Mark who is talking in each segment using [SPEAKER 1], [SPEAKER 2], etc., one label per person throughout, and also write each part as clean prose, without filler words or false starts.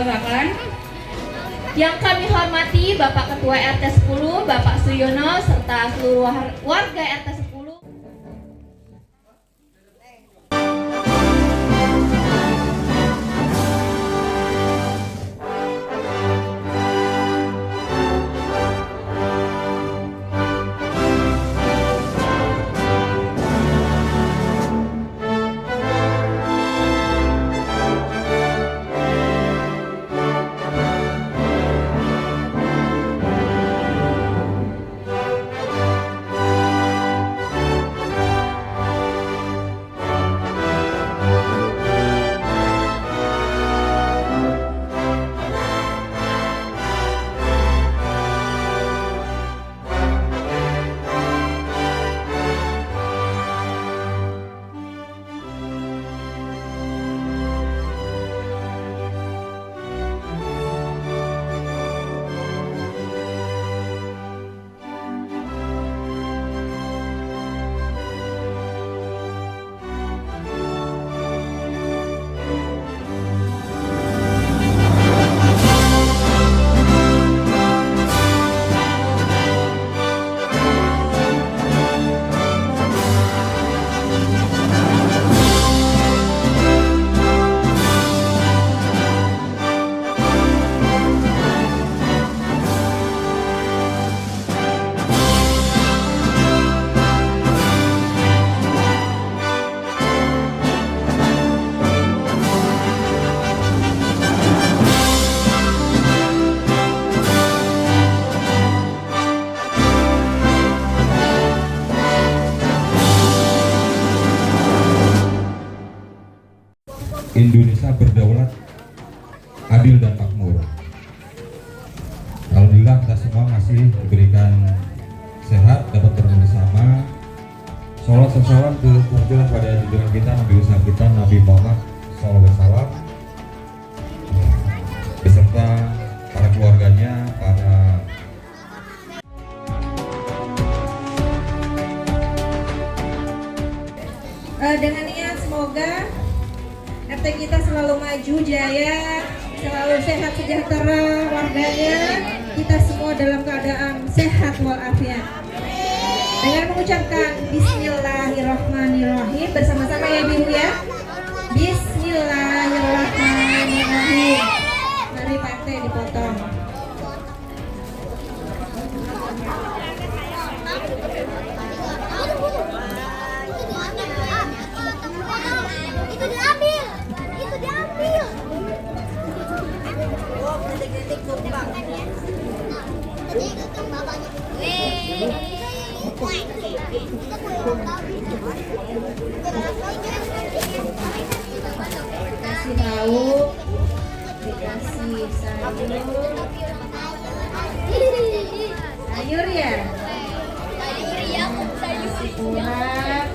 [SPEAKER 1] dibanggakan. Yang kami hormati Bapak Ketua RT 10, Bapak Suyono, serta seluruh warga RT 10.
[SPEAKER 2] Indonesia berdaulat, adil dan makmur. Alhamdulillah kita semua masih diberikan sehat, dapat bersama. Sholawat dan salam tercurah pada junjungan kita Nabi besar kita Nabi Muhammad SAW beserta para keluarganya, para
[SPEAKER 3] dengan niat semoga RT kita selalu maju jaya, selalu sehat sejahtera warganya, kita semua dalam keadaan sehat walafiat. Dengan mengucapkan Bismillahirrahmanirrahim bersama-sama ya Ibu ya. Bismillahirrahmanirrahim. Mari Pak RT dipotong. Kasih tahu, dikasih sayur ya, kasih kurang.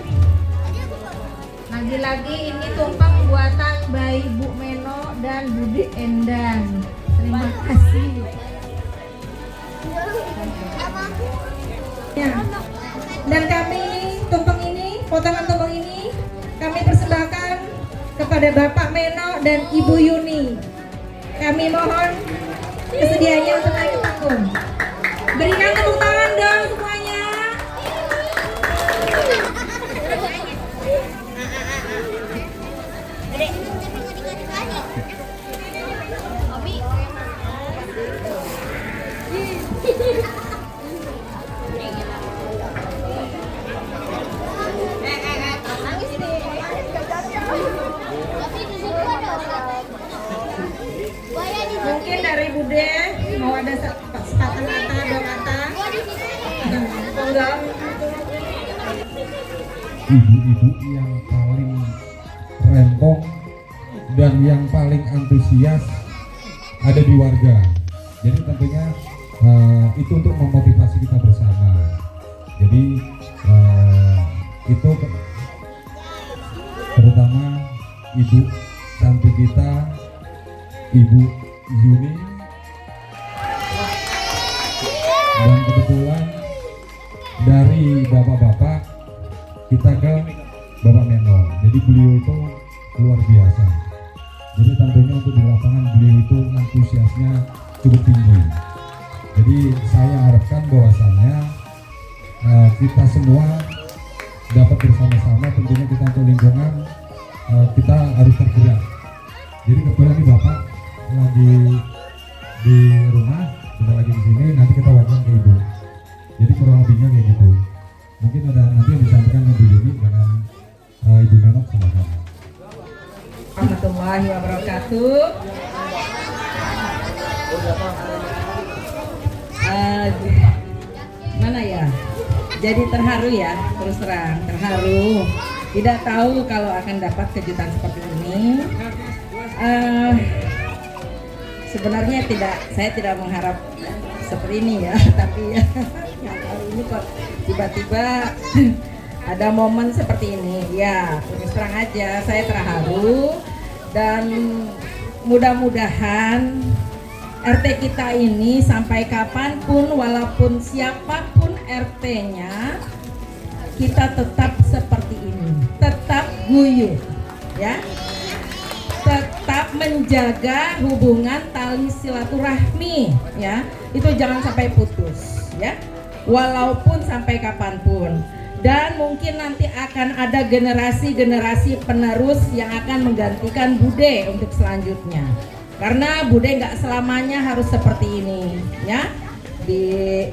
[SPEAKER 3] Lagi-lagi ini tumpeng buatan Bayi Bu Meno dan Budi Endang. Terima kasih. Ya. Dan kami tumpeng ini, potongan tumpeng ini kami persembahkan kepada Bapak Meno dan Ibu Yuni. Kami mohon kesediaannya untuk naik ke panggung. Berikan tepuk tangan dong semuanya. Mungkin dari Bude mau ada sepatah kata, dua kata. Enggak.
[SPEAKER 2] ibu-ibu yang paling rempong dan yang paling antusias ada di warga. Jadi tentunya itu untuk memotivasi kita bersama. Jadi itu terutama ibu cantik kita, Ibu Yuni, dan kebetulan dari bapak-bapak kita ke Bapak Meno. Jadi beliau itu luar biasa. Jadi tentunya untuk di lapangan beliau itu antusiasnya cukup tinggi. Jadi saya harapkan bahwasannya kita semua dapat bersama-sama, tentunya kita untuk lingkungan kita harus tergerak. Jadi kebetulan ini Bapak lagi di rumah, sudah lagi di sini, nanti kita wawancara ke Ibu. Jadi kurang lebihnya kayak gitu. Mungkin ada nanti yang disampaikan Ibu Yuni dengan Ibu Menok, silakan.
[SPEAKER 3] Warahmatullahi wabarakatuh. Mana ya? Jadi terharu ya, terus terang terharu. Tidak tahu kalau akan dapat kejutan seperti ini. Sebenarnya saya tidak mengharap seperti ini ya, tapi ya kali ini kok tiba-tiba ada momen seperti ini. Ya, terus terang aja saya terharu dan mudah-mudahan RT kita ini sampai kapanpun, walaupun siapapun RT-nya, kita tetap seperti ini, tetap guyup, ya, tetap menjaga hubungan tali silaturahmi, ya, itu jangan sampai putus, ya, walaupun sampai kapanpun. Dan mungkin nanti akan ada generasi-generasi penerus yang akan menggantikan Bude untuk selanjutnya. Karena Bude nggak selamanya harus seperti ini, ya.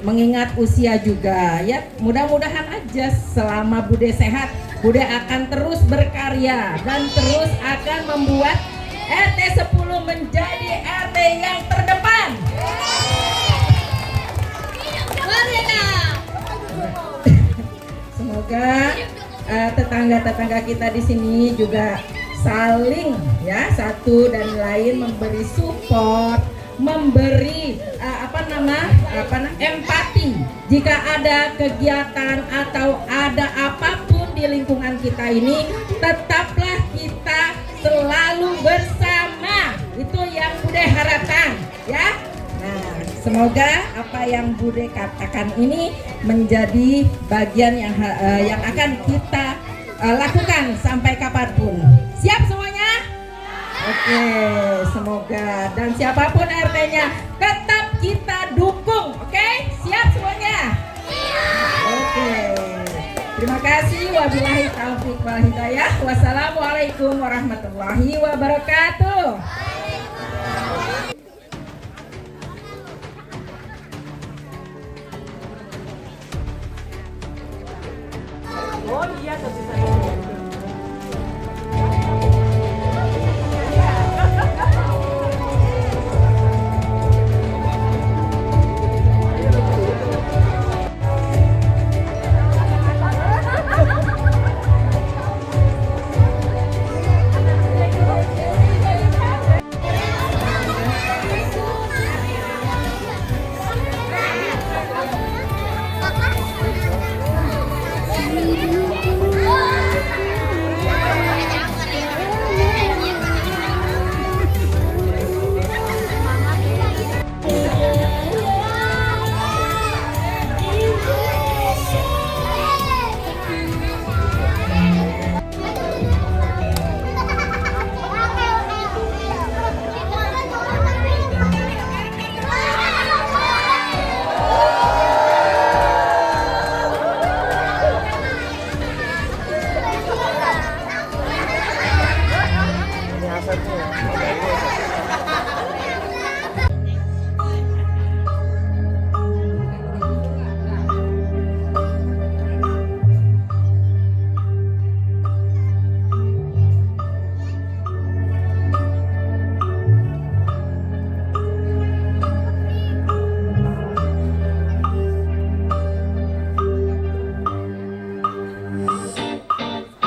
[SPEAKER 3] Mengingat usia juga, ya. Mudah-mudahan aja selama Bude sehat, Bude akan terus berkarya dan terus akan membuat RT 10 menjadi RT yang terdepan. Semoga tetangga-tetangga kita di sini juga saling, ya, satu dan lain memberi support, memberi empati jika ada kegiatan atau ada apapun di lingkungan kita ini, tetaplah kita selalu bersama. Itu yang Bude harapkan, ya. Nah, semoga apa yang Bude katakan ini menjadi bagian yang akan kita lakukan sampai kapanpun. Siap semuanya? Oke, semoga dan siapapun RT-nya tetap kita dukung. Oke, siap semuanya? Oke. Terima kasih. Wabillahi taufiq wal hidayah. Wassalamualaikum warahmatullahi wabarakatuh.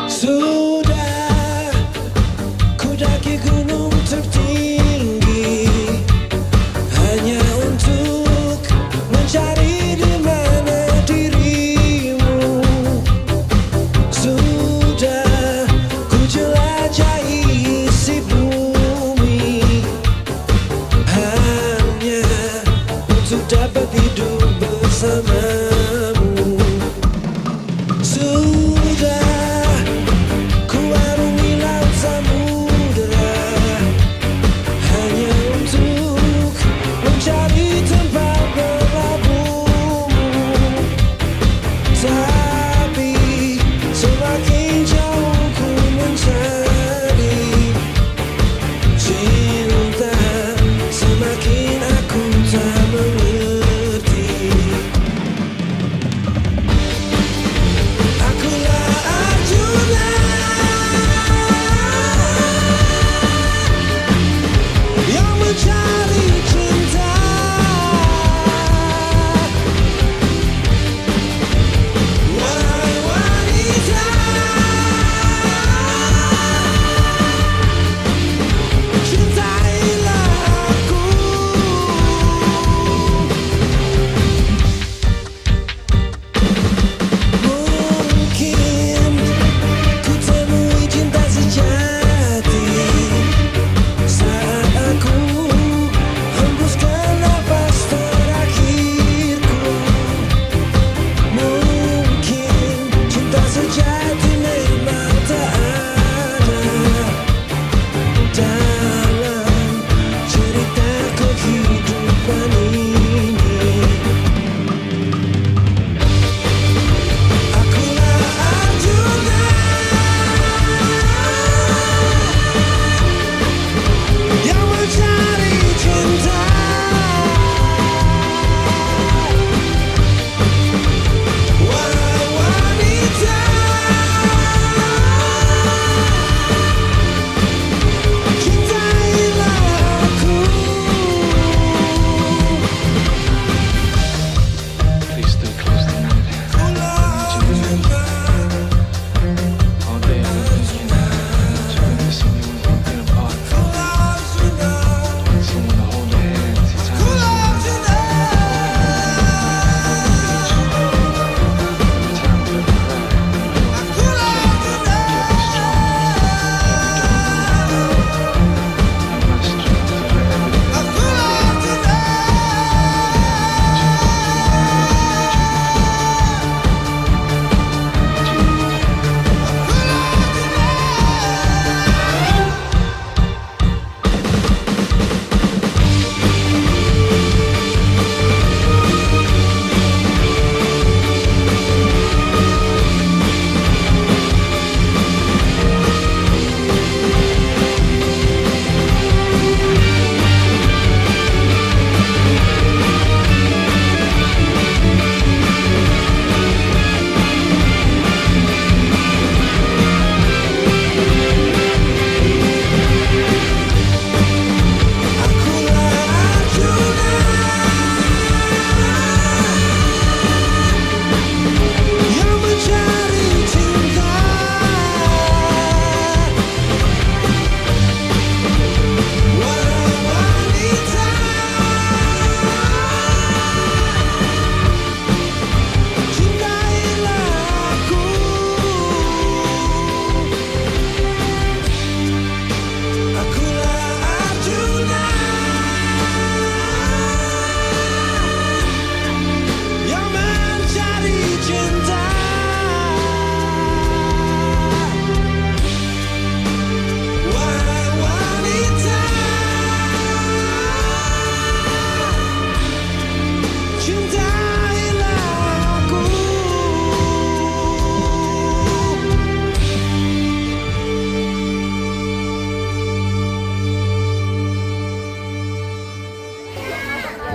[SPEAKER 4] Sudah ku daki gunung tertinggi hanya untuk mencari di mana dirimu. Sudah ku jelajahi isi bumi hanya untuk dapat hidup bersamamu. Sudah ku arungi laut samudera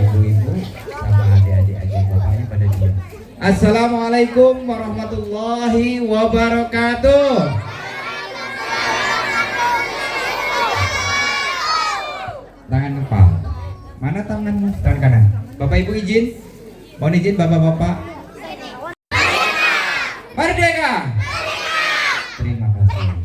[SPEAKER 5] ibu-ibu sama adik-adik aja bapaknya pada diam. Assalamualaikum warahmatullahi wabarakatuh. Tangan kepal. Mana tanganmu? Tangan kanan. Bapak ibu izin. Mohon izin bapak-bapak. Merdeka. Terima kasih.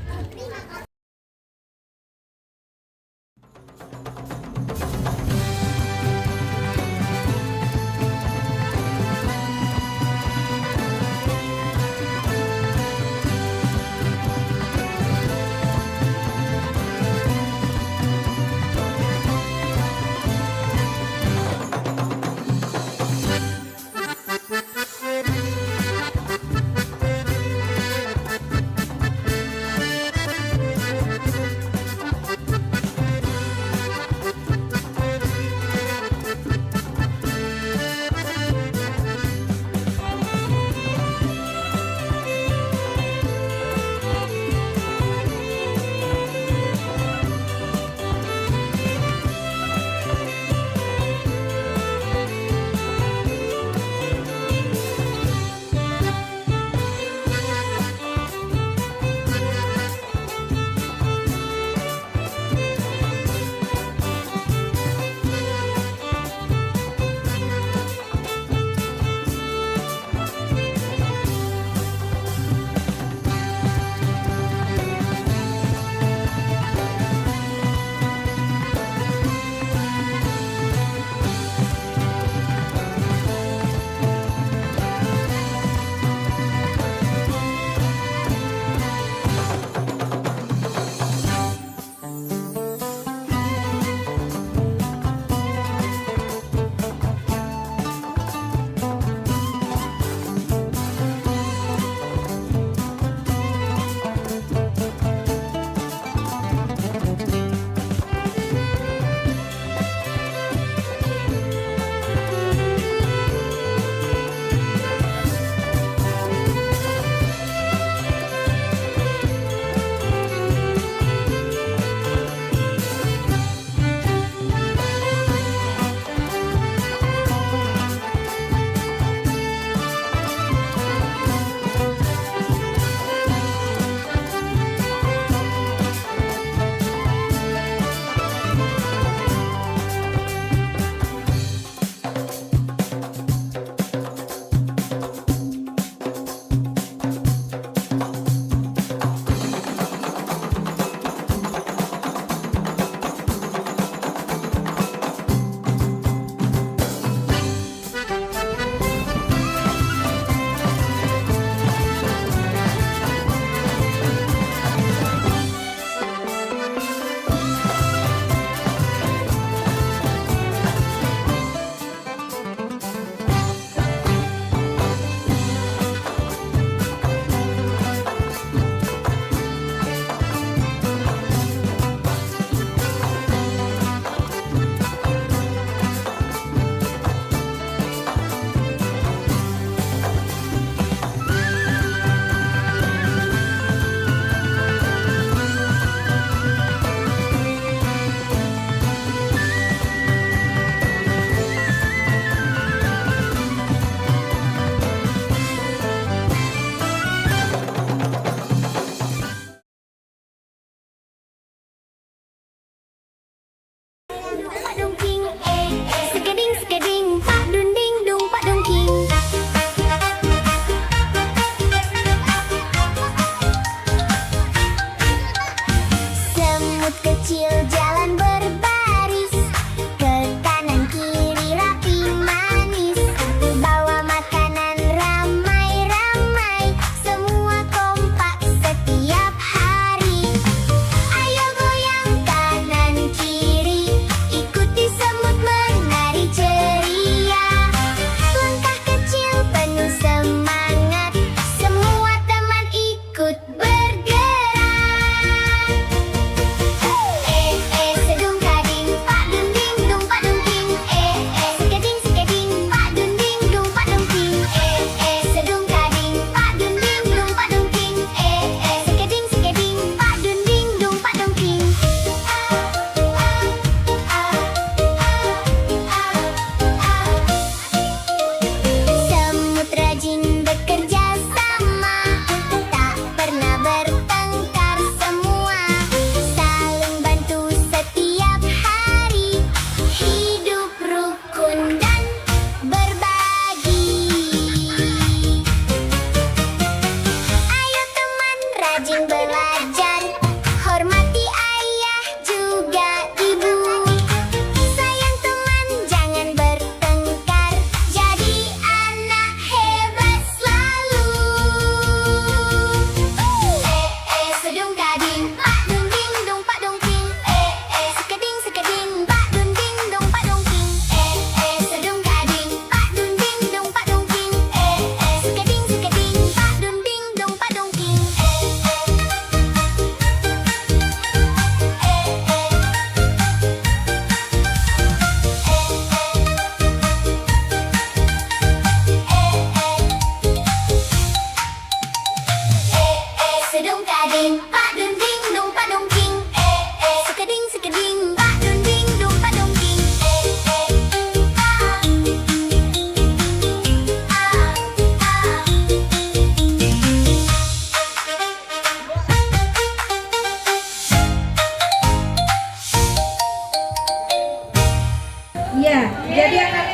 [SPEAKER 3] Ya, jadi akan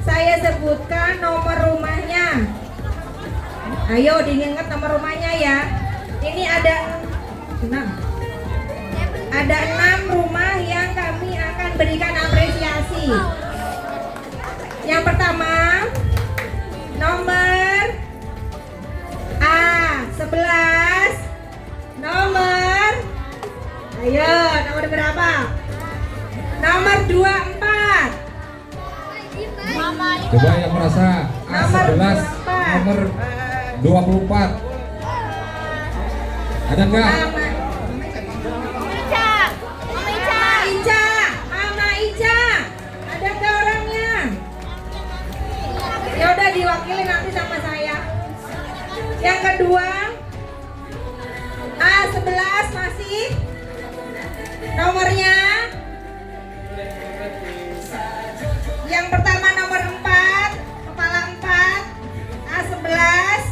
[SPEAKER 3] saya sebutkan nomor rumahnya. Ayo diingat nomor rumahnya ya. Ini ada 6. Ada 6 rumah yang kami akan berikan apresiasi. Yang pertama, nomor A11. Nomor berapa? Nomor 24.
[SPEAKER 5] Coba yang merasa
[SPEAKER 3] Nomor
[SPEAKER 5] A11,
[SPEAKER 3] 24.
[SPEAKER 5] nomor 24. Ada enggak?
[SPEAKER 3] Mama Ica. Ada nggak orangnya? Ya udah diwakili nanti sama saya. Yang kedua, A11 masih. Nomornya yang pertama nomor 4, kepala 4, A11,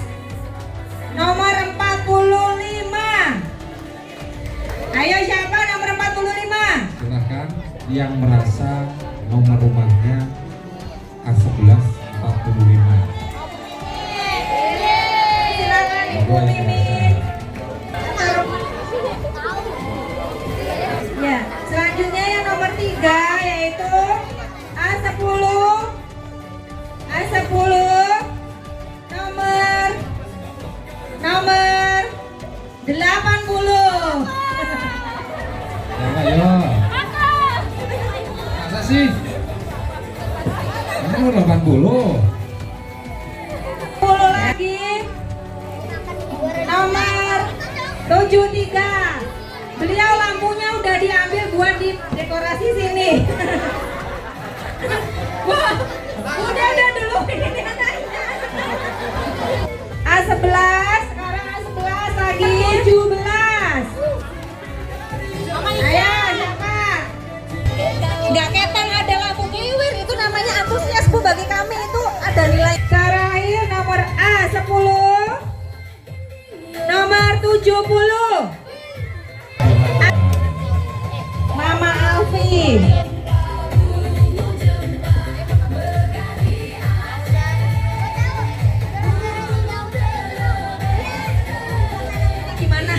[SPEAKER 3] nomor 45. Ayo siapa nomor 45?
[SPEAKER 5] Silahkan yang merasa nomor rumahnya A11 45.
[SPEAKER 3] Silakan Ibu
[SPEAKER 5] Monggo yang
[SPEAKER 3] Mimin.
[SPEAKER 5] merasa.
[SPEAKER 3] Ya, selanjutnya yang nomor 3 yaitu A10. A10 nomor 80.
[SPEAKER 5] Ayo. Masa sih? Ini nomor 80.
[SPEAKER 3] 10 lagi. Nomor 73. Beliau lampunya udah diambil buat di dekorasi sini. Wah, udah dulu ini anaknya. A11, sekarang A11 lagi 17. Ayo, siapa? Nggak ketang ada lampu kiwir, itu namanya antusias Bu, bagi kami itu ada nilai. Terakhir nomor A10. Nomor 70. Mama Alfi. Gimana?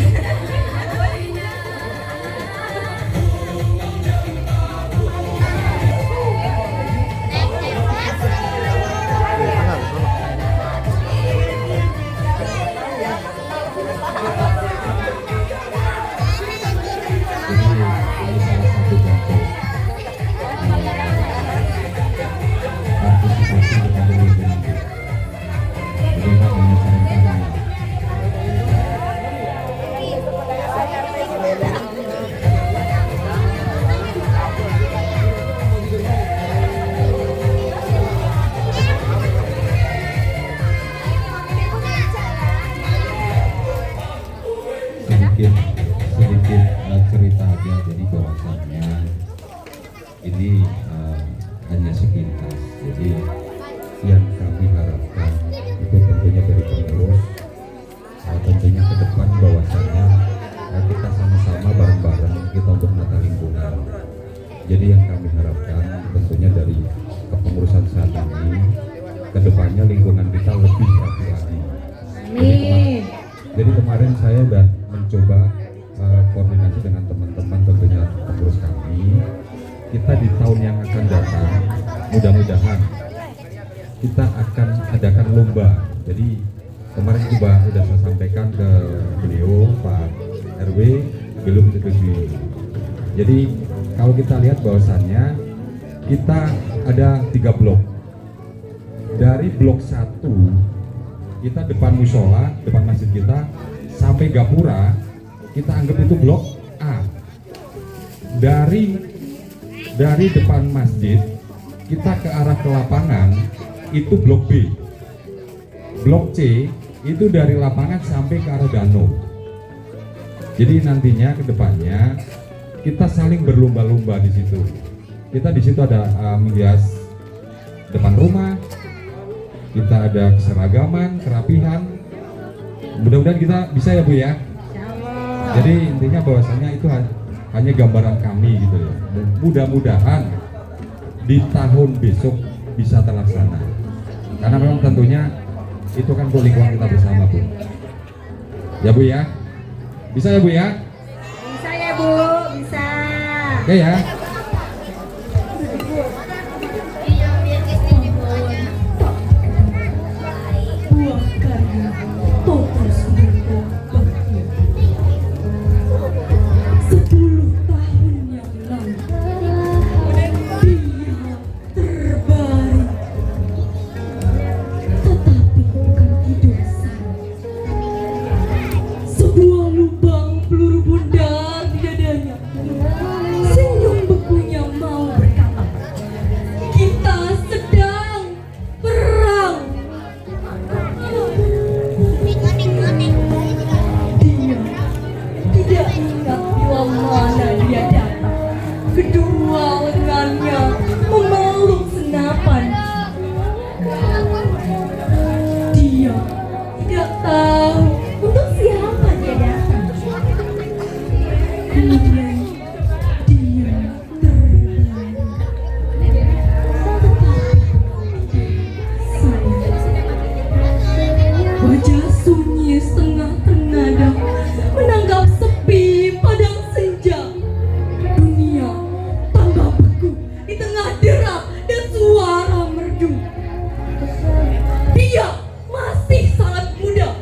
[SPEAKER 5] sedikit cerita aja. Jadi bahwasannya ini hanya sepintas. Jadi yang kami harapkan itu tentunya dari pengurus, tentunya ke depan bahwasannya kita sama-sama bareng-bareng kita untuk menata lingkungan. Jadi yang kami harapkan tentunya dari kepengurusan saat ini, ke depannya lingkungan kita lebih rapi lagi.
[SPEAKER 3] Amin.
[SPEAKER 5] Jadi kemarin saya udah mencoba koordinasi dengan teman-teman tentunya pengurus kami. Kita di tahun yang akan datang mudah-mudahan kita akan adakan lomba. Jadi kemarin juga sudah saya sampaikan ke beliau Pak RW, belum disetujui. Jadi kalau kita lihat bahwasannya kita ada 3 blok. Dari blok 1 kita depan musola, depan masjid kita sampai gapura, kita anggap itu blok A. Dari depan masjid kita ke arah ke lapangan itu blok B. Blok C itu dari lapangan sampai ke arah danau. Jadi nantinya ke depannya kita saling berlomba-lomba di situ. Kita di situ ada menghias depan rumah. Kita ada keseragaman, kerapihan. Mudah-mudahan kita bisa ya Bu ya. Jadi intinya bahwasannya itu hanya gambaran kami gitu ya. Mudah-mudahan di tahun besok bisa terlaksana. Karena memang tentunya itu kan untuk lingkungan kita bersama, Bu. Ya, Bu ya. Bisa ya, Bu ya?
[SPEAKER 3] Bisa ya Bu, bisa.
[SPEAKER 5] Oke ya.
[SPEAKER 3] Buah karya total Sudirta Bakti. 10 tahun yang lalu dia terbaring, tetapi bukan tidur sana. Sebuah lubang peluru bundar di dadanya. Senyum bekunya mau berkata, kita sedang perang. Dia tidak ingat bila mana dia datang. Kedua lengannya memeluk senapan. Dia tidak tahu untuk siapa dia datang. Kemudian dia terbaring. Wajah sunyi setengah ternada menanggap sepi padang senja. Dunia tambah beku di tengah derap dan suara merdu. Dia masih sangat muda.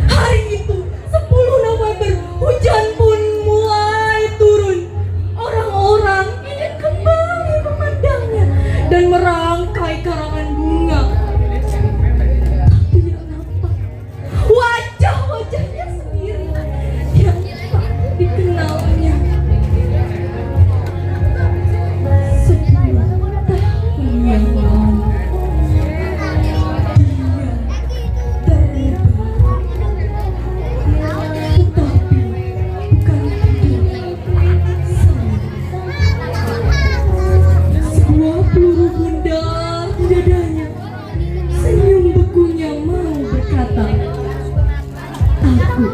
[SPEAKER 3] Hari itu 10 November hujan pun mulai turun. Orang-orang ingin kembali memandangnya dan merangkai karangan bunga. Tapi yang nampak wajah-wajahnya sendiri yang tak dikenalnya. 10 tahun yang lalu dia terbaring, tetapi bukan tidur sana. Sebuah peluru bundar di dadanya. Senyum bekunya mau berkata, aku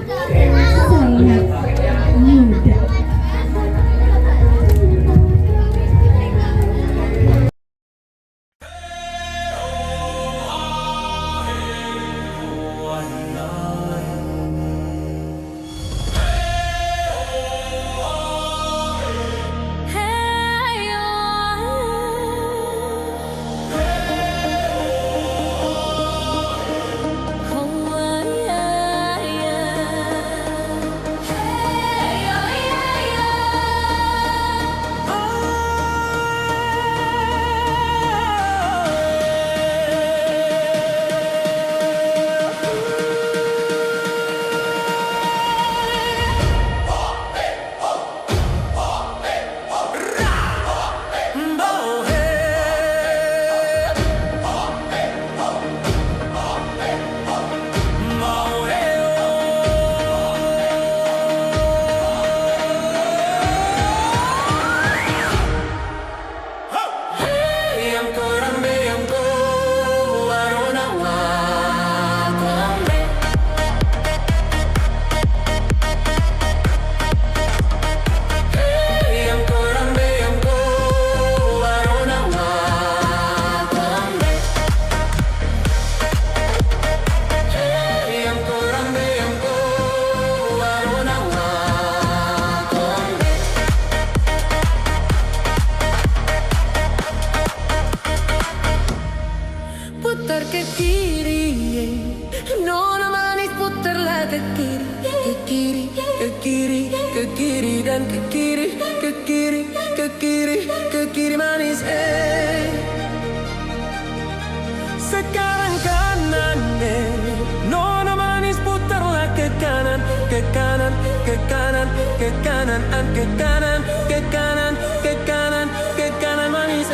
[SPEAKER 3] sangat muda.
[SPEAKER 6] Putar ke kiri, nona manis putarlah ke kiri, ke kiri, ke kiri, ke kiri dan ke kiri, ke kiri, ke kiri, ke kiri manis.
[SPEAKER 4] Sekarang kanan nona manis putarlah ke kanan, ke kanan, ke kanan, ke kanan, ke kanan, ke kanan, ke kanan, ke kanan manis.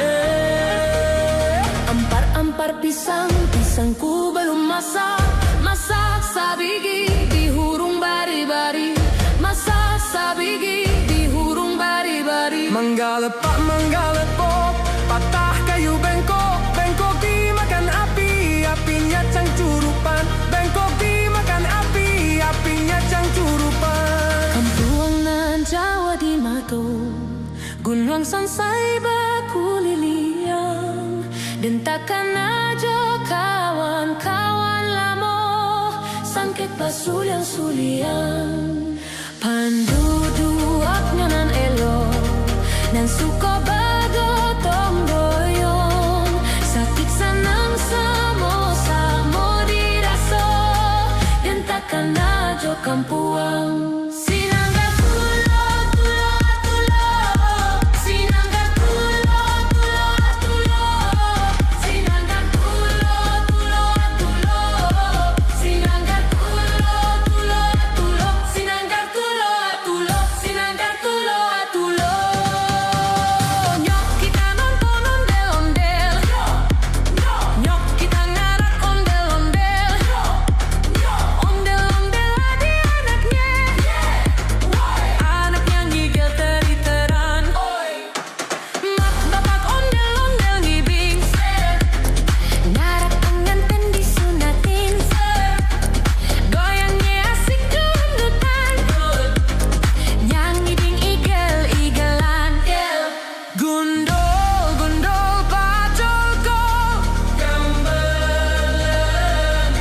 [SPEAKER 6] Ampar-ampar pisang, pisangku belum masak. Masak sabigi di hurung bari-bari. Masak sabigi di hurung bari-bari.
[SPEAKER 4] Manggalepak, manggalepok, patah kayu bengkok. Bengkok dimakan api, apinya cangcurupan. Bengkok dimakan api, apinya cangcurupan.
[SPEAKER 6] Kampuang nan Jawa di Mato, gunung Jurusan saya bakuliliang dan takkan aja kawan-kawan lamo sangket pasuliang-suliang panduduaknya nan elo dan suka bagotong doyong sakit sanang samo-samo diraso dan takkan aja kampuang Sinangga tulo tulo tulo Sinangga tulo tulo tulo Sinangga tulo tulo tulo Sinangga tulo tulo tulo Sinangga tulo tulo Sinangga tulo tulo Nyok kita nonton ondel-ondel Nyok kita ngarak ondel-ondel Ondel-ondel adi anaknya Anak yang gigil teriteran Mak bapak ondel-ondel ngibing Ngarak pengantin disunatin Goyangnya asik dundutan Yang ngibing igel-igelan Gundol-gundol pacolko Gambelengan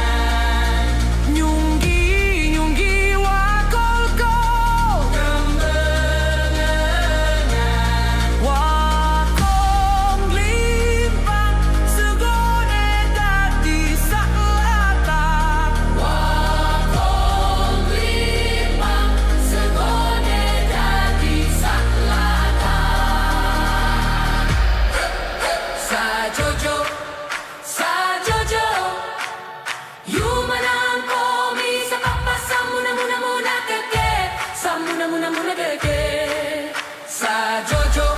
[SPEAKER 6] Nyunggi-nyunggi wakolko Gambelengan Wakong limpang segone dadi saklatak Wakong limpang segone dadi saklatak Sajojo, sajojo Yumanang komi sa papa samuna-muna-muna keke Samuna-muna-muna keke Sajojo,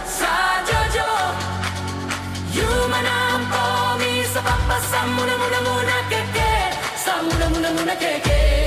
[SPEAKER 6] sajojo Yumanang komi sa papa samuna-muna-muna keke Samuna-muna-muna keke